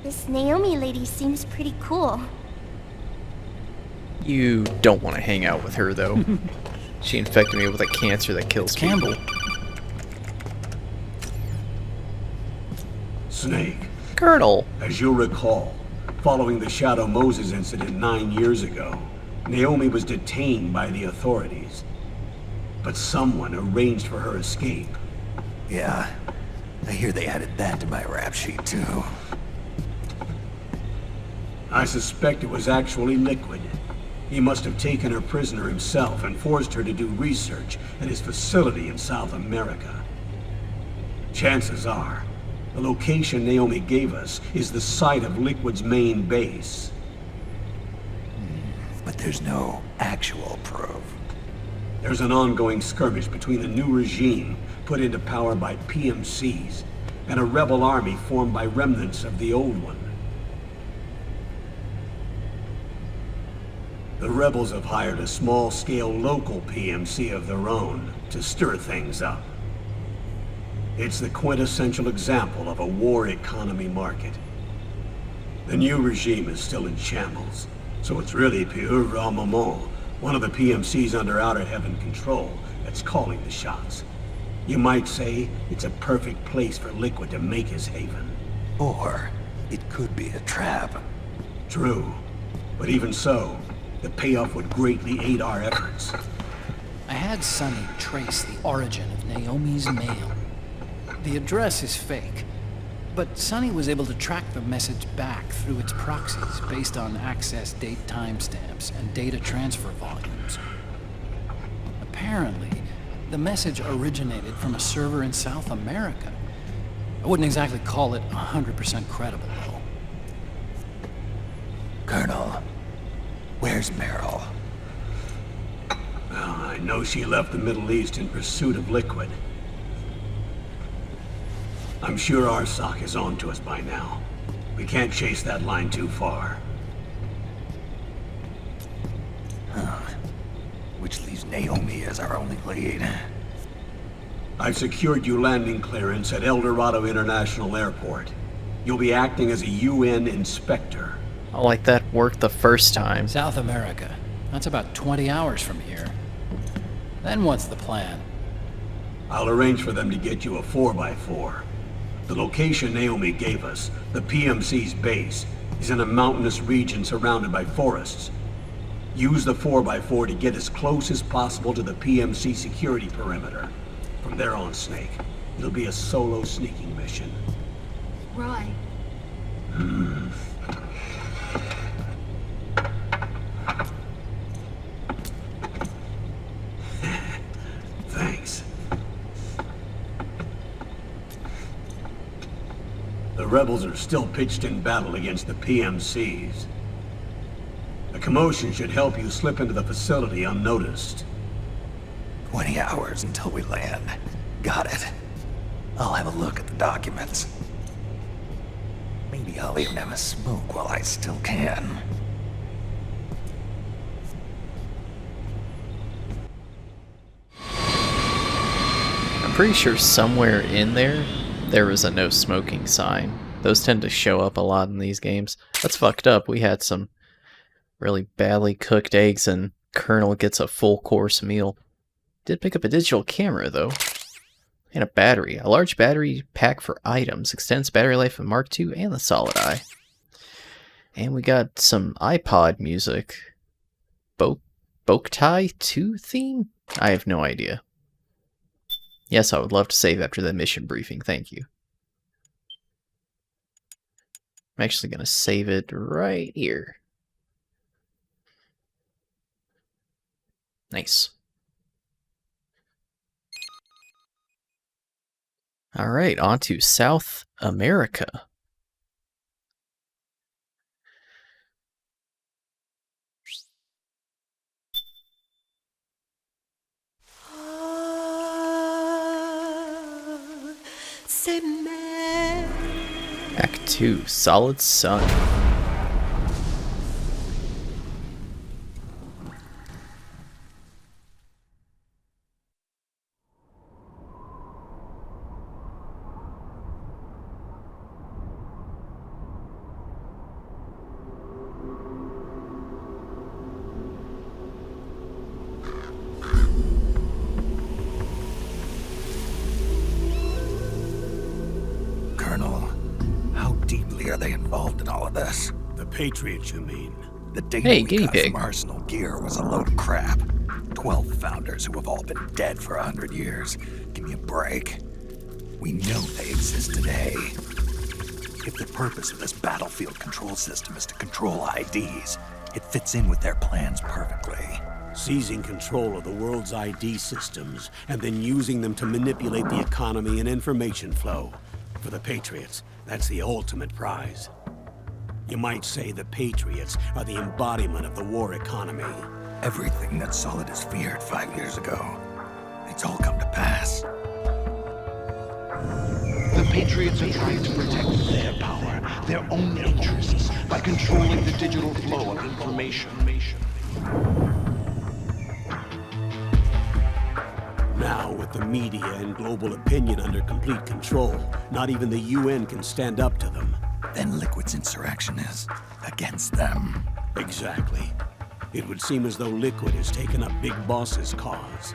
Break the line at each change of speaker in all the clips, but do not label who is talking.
This Naomi lady seems pretty cool.
You don't want to hang out with her, though. She infected me with a cancer that kills people.
Snake.
Colonel!
As you'll recall, following the Shadow Moses incident 9 years ago, Naomi was detained by the authorities. But someone arranged for her escape.
Yeah, I hear they added that to my rap sheet, too.
I suspect it was actually Liquid. He must have taken her prisoner himself and forced her to do research at his facility in South America. Chances are, the location Naomi gave us is the site of Liquid's main base.
But there's no actual proof.
There's an ongoing skirmish between a new regime put into power by PMCs and a rebel army formed by remnants of the old one. The rebels have hired a small-scale local PMC of their own to stir things up. It's the quintessential example of a war economy market. The new regime is still in shambles, so it's really pure moment, one of the PMCs under Outer Heaven control, that's calling the shots. You might say it's a perfect place for Liquid to make his haven.
Or it could be a trap.
True, but even so, the payoff would greatly aid our efforts.
I had Sonny trace the origin of Naomi's mail. The address is fake, but Sonny was able to track the message back through its proxies based on access date timestamps and data transfer volumes. Apparently, the message originated from a server in South America. I wouldn't exactly call it 100% credible, though.
Colonel, where's Meryl?
Well, I know she left the Middle East in pursuit of Liquid. I'm sure Arsak is on to us by now. We can't chase that line too far.
Which leaves Naomi as our only lead.
I've secured you landing clearance at El Dorado International Airport. You'll be acting as a UN inspector.
I like that worked the first time.
South America. That's about 20 hours from here. Then what's the plan?
I'll arrange for them to get you a 4x4. The location Naomi gave us, the PMC's base, is in a mountainous region surrounded by forests. Use the 4x4 to get as close as possible to the PMC security perimeter. From there on, Snake, it'll be a solo sneaking mission.
Right.
Thanks. The rebels are still pitched in battle against the PMCs. A commotion should help you slip into the facility unnoticed.
20 hours until we land. Got it. I'll have a look at the documents. Maybe I'll even have a smoke while I still can.
I'm pretty sure somewhere in there was a no smoking sign. Those tend to show up a lot in these games. That's fucked up. We had some really badly cooked eggs and Colonel gets a full course meal. Did pick up a digital camera though. And a battery. A large battery pack for items. Extends battery life of Mark II and the Solid Eye. And we got some iPod music. Boktai 2 theme? I have no idea. Yes, I would love to save after the mission briefing, thank you. I'm actually going to save it right here. Nice. Alright, on to South America. Act 2, Solid Sun.
exactly are they involved in all of this?
The Patriots, you mean?
The data
Hey,
we
guinea
got
pig.
from Arsenal Gear was a load of crap. 12 founders who have all been dead for 100 years. Give me a break. We know they exist today. If the purpose of this battlefield control system is to control IDs, it fits in with their plans perfectly.
Seizing control of the world's ID systems and then using them to manipulate the economy and information flow. For the Patriots, that's the ultimate prize. You might say the Patriots are the embodiment of the war economy.
Everything that Solidus feared 5 years ago, it's all come to pass.
The Patriots are trying to protect their power, their own interests, by controlling the digital flow of information.
Now, with the media and global opinion under complete control, not even the UN can stand up to them.
Then Liquid's insurrection is against them.
Exactly. It would seem as though Liquid has taken up Big Boss's cause.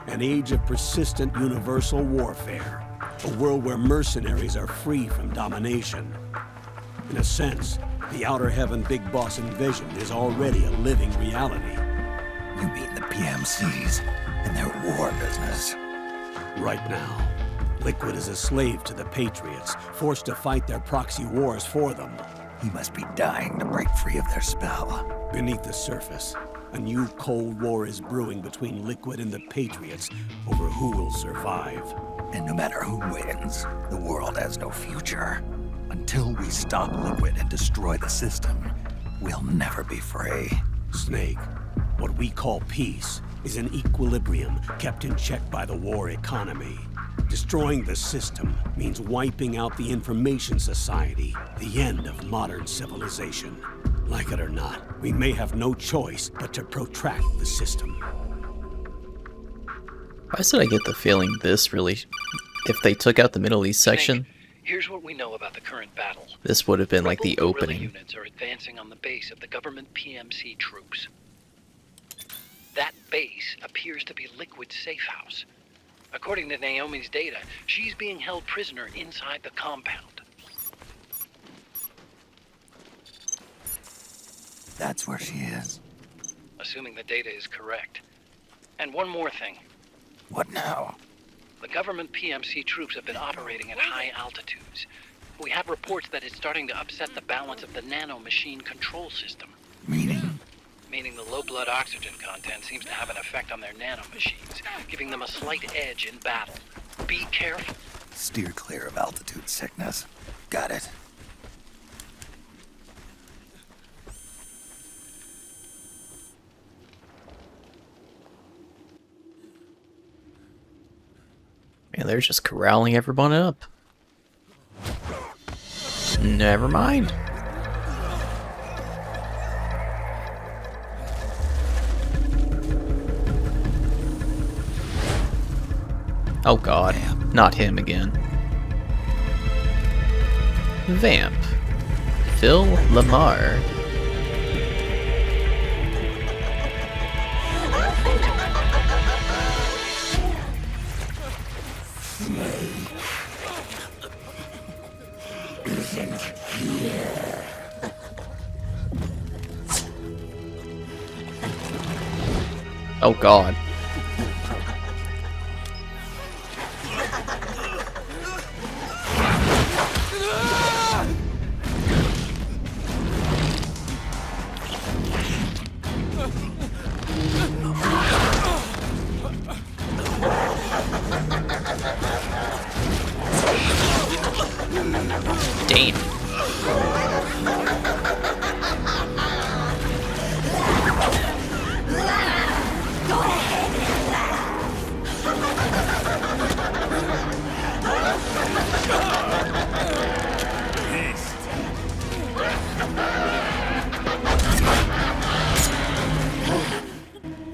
An age of persistent universal warfare. A world where mercenaries are free from domination. In a sense, the Outer Heaven Big Boss envisioned is already a living reality.
You mean the PMCs and their war business?
Right now, Liquid is a slave to the Patriots, forced to fight their proxy wars for them.
He must be dying to break free of their spell.
Beneath the surface, a new Cold War is brewing between Liquid and the Patriots over who will survive.
And no matter who wins, the world has no future. Until we stop Liquid and destroy the system, we'll never be free.
Snake, what we call peace is an equilibrium kept in check by the war economy. Destroying the system means wiping out the information society, the end of modern civilization. Like it or not, we may have no choice but to protract the system.
Why did I get the feeling this really... If they took out the Middle East section,
Snake, here's what we know about the current battle.
this would have been like the
Rebel guerrilla
opening.
units are advancing on the base of the government PMC troops. That base appears to be Liquid's safe house. According to Naomi's data, she's being held prisoner inside the compound.
That's where she is.
Assuming the data is correct. And one more thing.
What now?
The government PMC troops have been operating at high altitudes. We have reports that it's starting to upset the balance of the nano-machine control system.
Meaning?
Meaning the low blood oxygen content seems to have an effect on their nano-machines, giving them a slight edge in battle. Be careful.
Steer clear of altitude sickness. Got it.
And they're just corralling everyone up. Never mind. Oh god, not him again. Vamp. Phil Lamar. Oh god. Damn.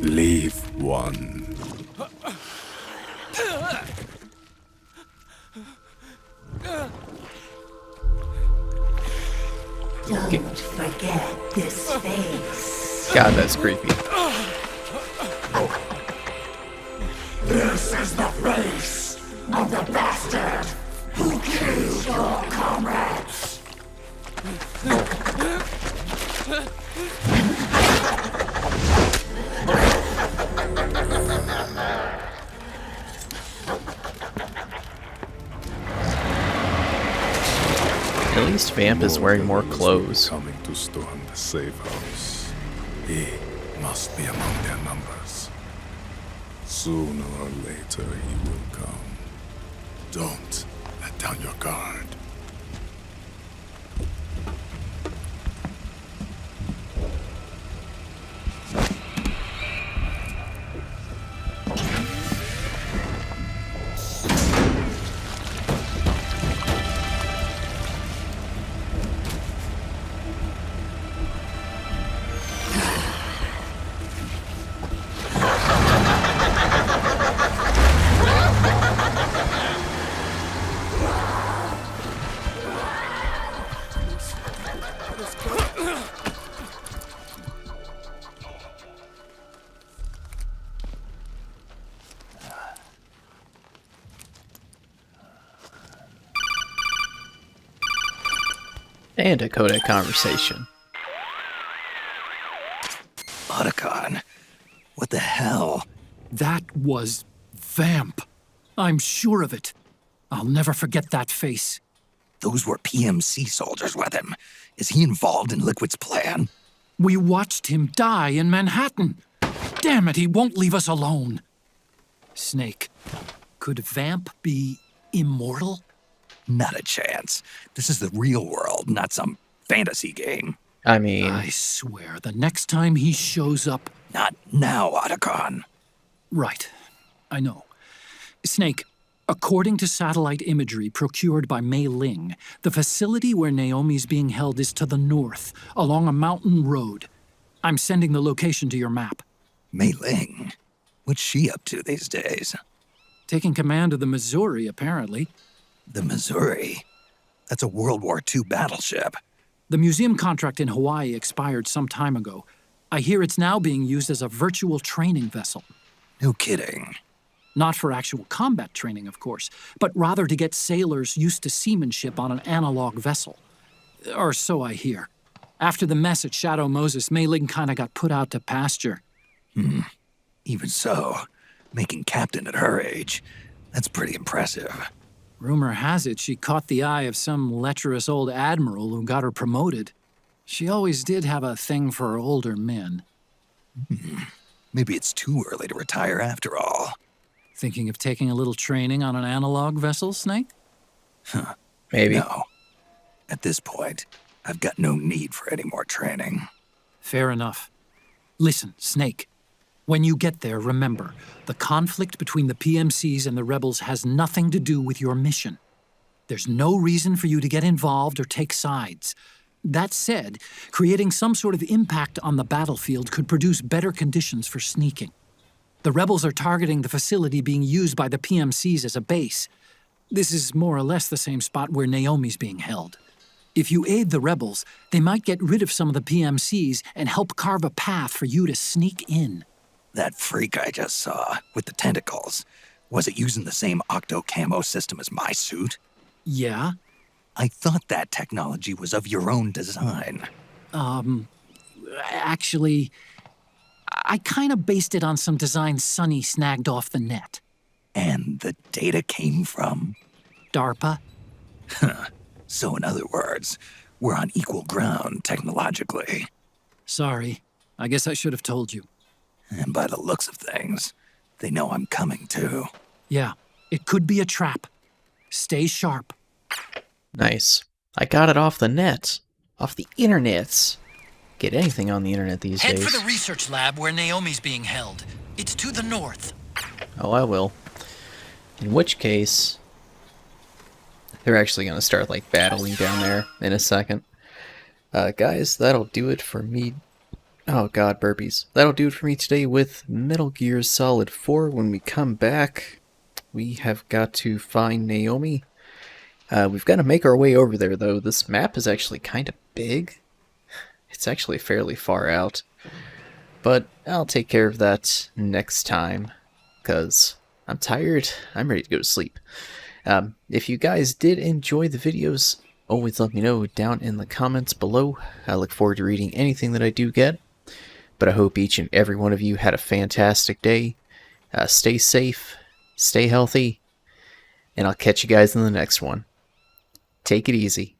Leave one.
Don't forget this face.
God, that's creepy.
This is the face of the bastard who killed your comrades.
At least Vamp is wearing more
Mortals
clothes.
will be coming to storm the safe house. He must be among their numbers. Sooner or later he will come. Don't let down your guard.
And a codec conversation.
Otacon, what the hell?
That was Vamp. I'm sure of it. I'll never forget that face.
Those were PMC soldiers with him. Is he involved in Liquid's plan?
We watched him die in Manhattan. Damn it, he won't leave us alone. Snake, could Vamp be immortal?
Not a chance. This is the real world, not some fantasy game.
I mean,
I swear, the next time he shows up...
Not now, Otacon.
Right, I know. Snake, according to satellite imagery procured by Mei Ling, the facility where Naomi's being held is to the north, along a mountain road. I'm sending the location to your map.
Mei Ling? What's she up to these days?
Taking command of the Missouri, apparently.
The Missouri? That's a World War II battleship.
The museum contract in Hawaii expired some time ago. I hear it's now being used as a virtual training vessel.
No kidding.
Not for actual combat training, of course, but rather to get sailors used to seamanship on an analog vessel. Or so I hear. After the mess at Shadow Moses, Mei Ling kinda got put out to pasture.
Even so, making captain at her age, that's pretty impressive.
Rumor has it she caught the eye of some lecherous old admiral who got her promoted. She always did have a thing for older men.
Maybe it's too early to retire after all.
Thinking of taking a little training on an analog vessel, Snake?
maybe.
No. At this point, I've got no need for any more training.
Fair enough. Listen, Snake. When you get there, remember, the conflict between the PMCs and the rebels has nothing to do with your mission. There's no reason for you to get involved or take sides. That said, creating some sort of impact on the battlefield could produce better conditions for sneaking. The rebels are targeting the facility being used by the PMCs as a base. This is more or less the same spot where Naomi's being held. If you aid the rebels, they might get rid of some of the PMCs and help carve a path for you to sneak in.
That freak I just saw, with the tentacles, was it using the same octo-camo system as my suit?
Yeah?
I thought that technology was of your own design.
Actually, I kinda based it on some design Sonny snagged off the net.
And the data came from?
DARPA?
So in other words, we're on equal ground technologically.
Sorry, I guess I should have told you.
And by the looks of things, they know I'm coming too.
Yeah, it could be a trap. Stay sharp.
Nice. I got it off the net. Off the internets. Get anything on the internet these
Head
days.
for the research lab where Naomi's being held. It's to the north.
Oh, I will. In which case, they're actually going to start, like, battling down there in a second. Guys, that'll do it for me. Oh god, burpees. That'll do it for me today with Metal Gear Solid 4. When we come back, we have got to find Naomi. We've got to make our way over there, though. This map is actually kind of big. It's actually fairly far out. But I'll take care of that next time, because I'm tired. I'm ready to go to sleep. If you guys did enjoy the videos, always let me know down in the comments below. I look forward to reading anything that I do get. But I hope each and every one of you had a fantastic day. Stay safe, stay healthy, and I'll catch you guys in the next one. Take it easy.